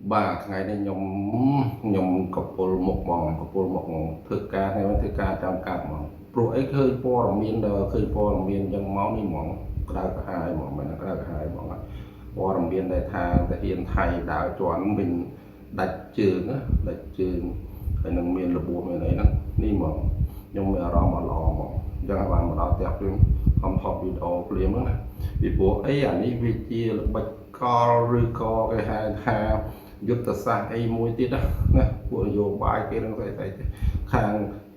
Bà ngày nay nhom cặp bồ một thực ca hay thực ca trong cặp mong pro ấy khơi po là miền đời khơi po là miền trong máu đi mong cái hai mong mình cái hai mong po là miền đại thà thể hiện thầy đã chọn mình đặt trường cái năng miền là bùa miền này nó đi mong nhưng mà lo mà chẳng hạn mà lo đẹp luôn không học video liền đó vì bộ ấy anh ấy vì chia là bạch co rư co cái haiยุទ្ធសាស្ត្រអីមួយទៀតណាពួកនយោបាយគេនឹងស្អីខាង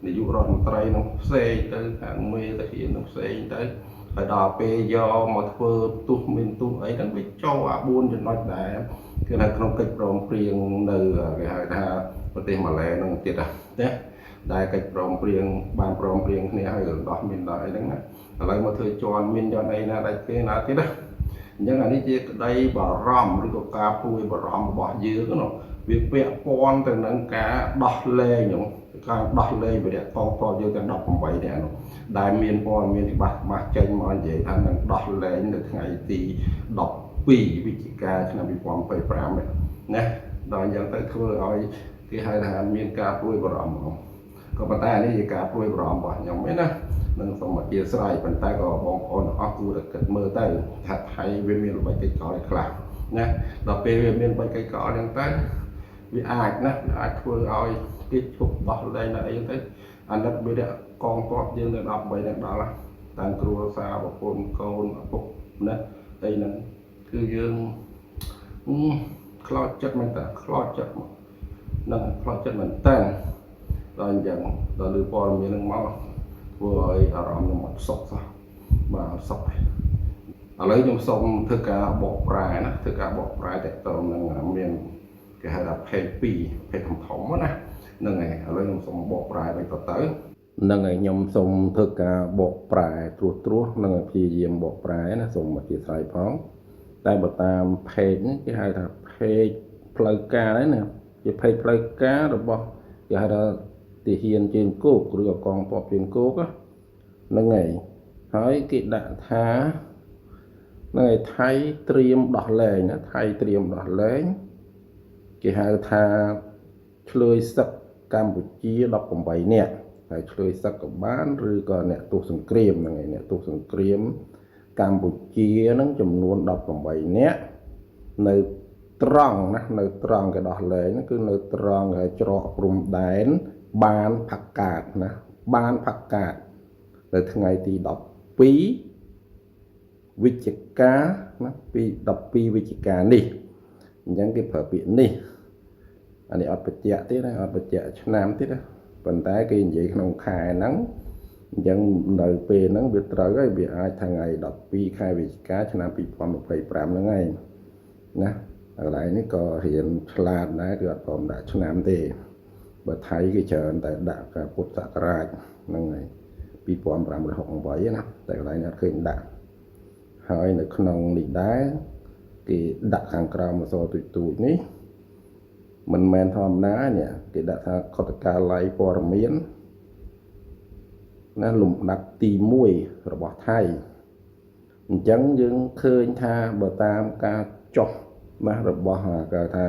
នាយករដ្ឋមន្ត្រីនឹងផ្សេងទៅខាងមេតាហ៊ាននឹងផ្សេងទៅហើយដល់ពេលយកមកធ្វើទុះមានទុះអីហ្នឹងវាចូលអា4ចំណុចដែរគឺនៅក្នុងកិច្ចព្រមព្រៀងនៅគេហៅថាប្រទេសម៉ាឡេនឹងទៀតណាដែលកិច្ចព្រមព្រៀងបានព្រមព្រៀងគ្នាហើយរឿងដោះមានដល់អីហ្នឹងណាឥឡូវមកធ្វើជន់មានយន់អីណាដាច់គេណាទៀតណាអញ្ចឹងអានេះជាក្តីបារម្ភឬក៏ការព្រួយបារម្ភរបស់យើងនោះវាពាក់ព័ន្ធទៅនឹងការដោះលែងនោះការដោះលែងវិរៈកងទ័ពយើងទាំង18នាក់នោះដែលមានព័ត៌មានច្បាស់ចេញមកនិយាយថានឹងដោះលែងនៅថ្ងៃទី12វិច្ឆិកាឆ្នាំ2025ណាដល់អញ្ចឹងទៅធ្វើឲ្យគេហៅថាមានការព្រួយបារម្ភក៏ប៉ុន្តែនេះជាការព្រួយបារម្ភរបស់ខ្ញុំឯណានឹងសូមអធិស្ឋានប៉ុន្តែក៏បងប្អូនទាំងអស់គួរតែគិតមើលទៅថាថៃវាមានល្បិចកិច្ចការខ្លះណាដល់ពេលវាមានល្បិចកិច្ចការហ្នឹងទៅវាអាចណាវាអាចធ្វើឲ្យគេឈប់ដោះលែងដល់អីទៅអាណិតវិរៈកងទ័ពយើងនៅ13នឹងដល់តាមគ្រួសារប្រពន្ធកូនឪពុកណាអីហ្នឹងគឺយើងខ្លោចចិត្តមែនតើខ្លោចចិត្តមកនឹងខ្លោចចិត្តមែនតើដល់អញ្ចឹងដល់លើព័ត៌មានហ្នឹងមកធ្វើឲ្យអារម្មណ៍ខ្ញុំអត់សុខសោះបាទអត់សុខឥឡូវខ្ញុំសូមធ្វើការបកប្រែណាធ្វើការបកប្រែតទៅនឹងមានគេហៅថា page 2 page ធំណាហ្នឹងហើយឥឡូវខ្ញុំសូមបកប្រែវិញទៅហ្នឹងហើយខ្ញុំសូមធ្វើការបកប្រែត្រួសហ្នឹងហើយព្យាយាមបកប្រែណាសូមអធិស្ឋានផងតែបើតាម page នេះគេហៅថា page ផ្លូវការហ្នឹងណាជា page ផ្លូវការរបស់គេហៅថាទាហានជើងគោកឬក៏កងទ័ពជើងគោកហ្នឹងហើយគេដាក់ថានៅថៃត្រៀមដោះលែងណាថៃត្រៀមដោះលែងគេហៅថាឆ្លើយសឹកកម្ពុជា18នាក់ហើយឆ្លើយសឹកក៏បានឬក៏អ្នកទោសសង្គ្រាមហ្នឹងឯងអ្នកទោសសង្គ្រាមកម្ពុជាហ្នឹងចំនួន18នាក់នៅត្រង់ណានៅត្រង់គេដោះលែងហ្នឹងគឺនៅត្រង់គេច្រកព្រំដែនបានផាកាតណាបានផាកាតនៅថ្ងៃទី12វិច្ឆិកាណាពី12វិច្ឆិកានេះអញ្ចឹងគេប្រើពាក្យនេះអានេះអត់បញ្ជាក់ទៀតណាអត់បញ្ជាក់ឆ្នាំទៀតណាប៉ុន្តែគេនិយាយក្នុងខែហ្នឹងអញ្ចឹងនៅពេលហ្នឹងវាត្រូវហើយវាអាចថ្ងៃ12ខែវិច្ឆិកាឆ្នាំ2025ហ្នឹងហើយណាកន្លែងនេះក៏រៀនឆ្លាតដែរគឺអត់ព្រមដាក់ឆ្នាំទេបើថៃគេច្រើនតែដាក់កាលពុទ្ធសករាជហ្នឹងហើយ2568ណាតែកន្លែងនេះអត់ឃើញដាក់ហើយនៅក្នុងនេះដែរគេដាក់ខាងក្រោមអក្សរទូចនេះមិនមែនធម្មតានេះគេដាក់ថាខុទ្ទកាល័យព័ត៌មានណាលំដាប់ទី1របស់ថៃអញ្ចឹងយើងឃើញថាបើតាមការចុះណារបស់គេថា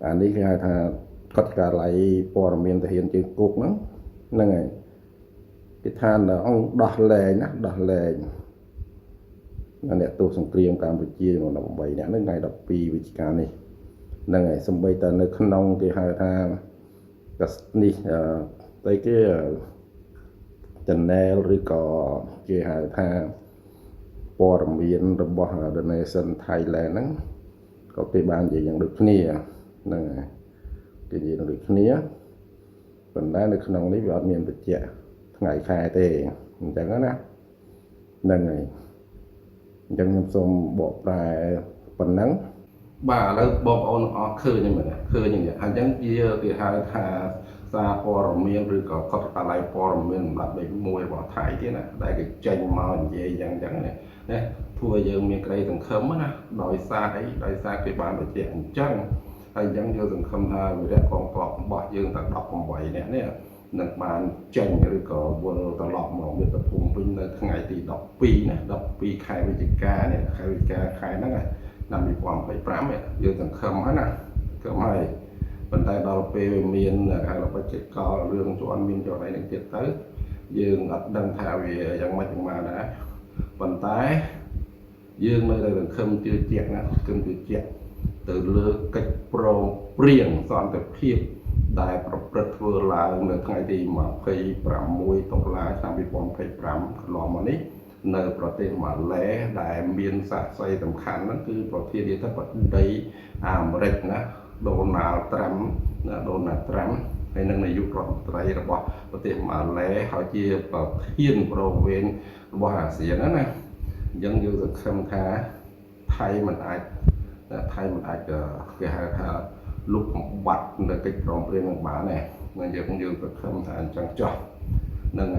អានេះគេហៅថាខុទ្ទកាល័យព័ត៌មានទាហានជើងគោកហ្នឹងហើយគេថាអង្គដោះលែងណាដោះលែងអ្នកទោសសង្គ្រាមកម្ពុជា18នាក់ហ្នឹងថ្ងៃ12វិច្ឆិកានេះហ្នឹងហើយសំបីតែនៅក្នុងគេហៅថានេះតែគេ channel ឬក៏គេហៅថាព័ត៌មានរបស់ Donation Thailand ហ្នឹងក៏គេបាននិយាយយ៉ាងដូចគ្នាហ្នឹងហើយគេនិយាយដូចគ្នាប៉ុន្តែនៅក្នុងនេះវាអត់មានបញ្ជាក់ថ្ងៃខែទេអញ្ចឹងណាហ្នឹងហើយអញ្ចឹងខ្ញុំសូមបកប្រែប៉ុណ្ណឹងបាទឥឡូវបងប្អូនអស់ឃើញហ្នឹងមែនឃើញហ្នឹងអញ្ចឹងវាគេហៅថាសារព័ត៌មានឬក៏ខុទ្ទកាល័យព័ត៌មានសម្រាប់លេខ1របស់ថៃទៀតណាដែលគេចេញមកនិយាយយ៉ាងចឹងណាធ្វើឲ្យយើងមានក្តីសង្ឃឹមណាដោយសារអីដោយសារគេបានបញ្ជាក់អញ្ចឹងហើយអញ្ចឹងយើងសង្ឃឹមថាវិរៈកងទ័ពរបស់យើងទាំង18នាក់នេះនឹងបានចេញឬក៏វិលត្រឡប់មកមាតុភូមិវិញនៅថ្ងៃទី12ណា12ខែវិច្ឆិកានេះខែវិច្ឆិកាខែហ្នឹងឆ្នាំ2025យើងសង្ឃឹមហើយណា ก็ไม่ប៉ុន្តែដល់ពេលមានខាងបច្ចេកកលរឿងជាន់មានជាន់អីនឹងទៀតទៅយើងអត់ដឹងថាវាយ៉ាងម៉េចយ៉ាងម៉ាដែរប៉ុន្តែយើងនៅតែសង្ឃឹមជឿជាក់ណាសង្ឃឹមជឿជាក់ទៅលើកិច្ចព្រមព្រៀងសន្តិភាពដែលប្រព្រឹត្តធ្វើឡើងនៅថ្ងៃទី26តុលាឆ្នាំ2025កន្លងមកនេះនៅប្រទេសម៉ាឡេដែលមានសាក្សីសំខាន់ហ្នឹងគឺប្រធានាធិបតីអាមេរិកណាដូណាល់ត្រាំហើយនឹងនាយករដ្ឋមន្ត្រីរបស់ប្រទេសម៉ាឡេហើយជាប្រធានប្រវេណរបស់អាស៊ានណាអញ្ចឹងយើងសង្ឃឹមថាថៃមិនអាចគេហៅថាលុបបំបាត់នៅកិច្ចព្រមព្រៀងនឹងបានទេយើងសង្ឃឹមថាអញ្ចឹងចោះហ្នឹង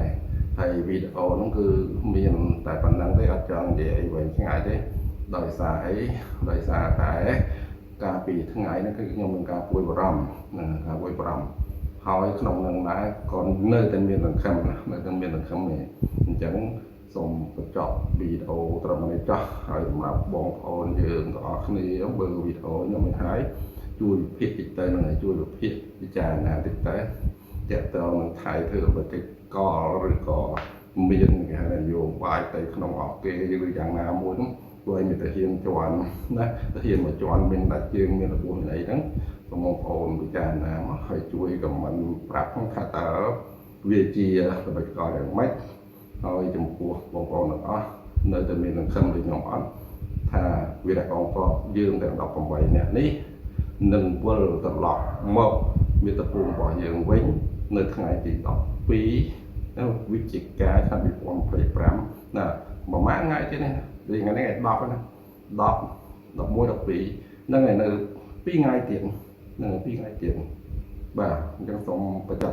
ហើយវីដេអូហ្នឹងគឺមានតែប៉ុណ្្នឹងទេអត់ចង់និយាយអីវែងឆ្ងាយទេដោយសារអីដោយសារតែកាលពីថ្ងៃហ្នឹងគឺខ្ញុំមានការព្រួយបារម្ភការព្រួយបារម្ភហើយក្នុងនឹងដែរក៏នៅតែមានសង្ឃឹមណានៅតែមានសង្ឃឹមទេអញ្ចឹងសូមបញ្ចប់វីដេអូត្រឹមនេះចោះហើយសម្រាប់បងប្អូនយើងទាំងអស់គ្នាមើលវីដេអូខ្ញុំមិនហើយជួយវិភាគតិចទៅនឹងជួយវិភាគពិចារណាតិចទៅតើតើនឹងថៃធ្វើអ្វីកិច្ចកលឬក៏មានគេហៅនយោបាយទៅក្នុងអកគេឬយ៉ាងណាមួយនោះព្រោះឯងមានតែហ៊ានជន់ណាតែហ៊ានមកជន់មានតែជើងមានរបួសអីហ្នឹងសូមបងប្អូនពិចារណាមកហើយជួយខមមិនប្រាប់ថាតើវាជាអ្វីកលយ៉ាងម៉េចហើយចំពោះបងប្អូនទាំងអស់នៅតែមានសង្ឃឹមដូចខ្ញុំអត់ថាវីរៈកងទ័ពយើងទាំង18នាក់នេះនឹងវិលត្រឡប់មកមាតុភូមិរបស់យើងវិញនៅថ្ងៃទី12វិច្ឆិកាឆ្នាំ2025ណាប្រហែលថ្ងៃទៀតនេះថ្ងៃនេះថ្ងៃ10ណា10 11 12ហ្នឹងហើយនៅ2ថ្ងៃទៀតហ្នឹង2ថ្ងៃទៀតបាទអញ្ចឹងសូមបញ្ចប់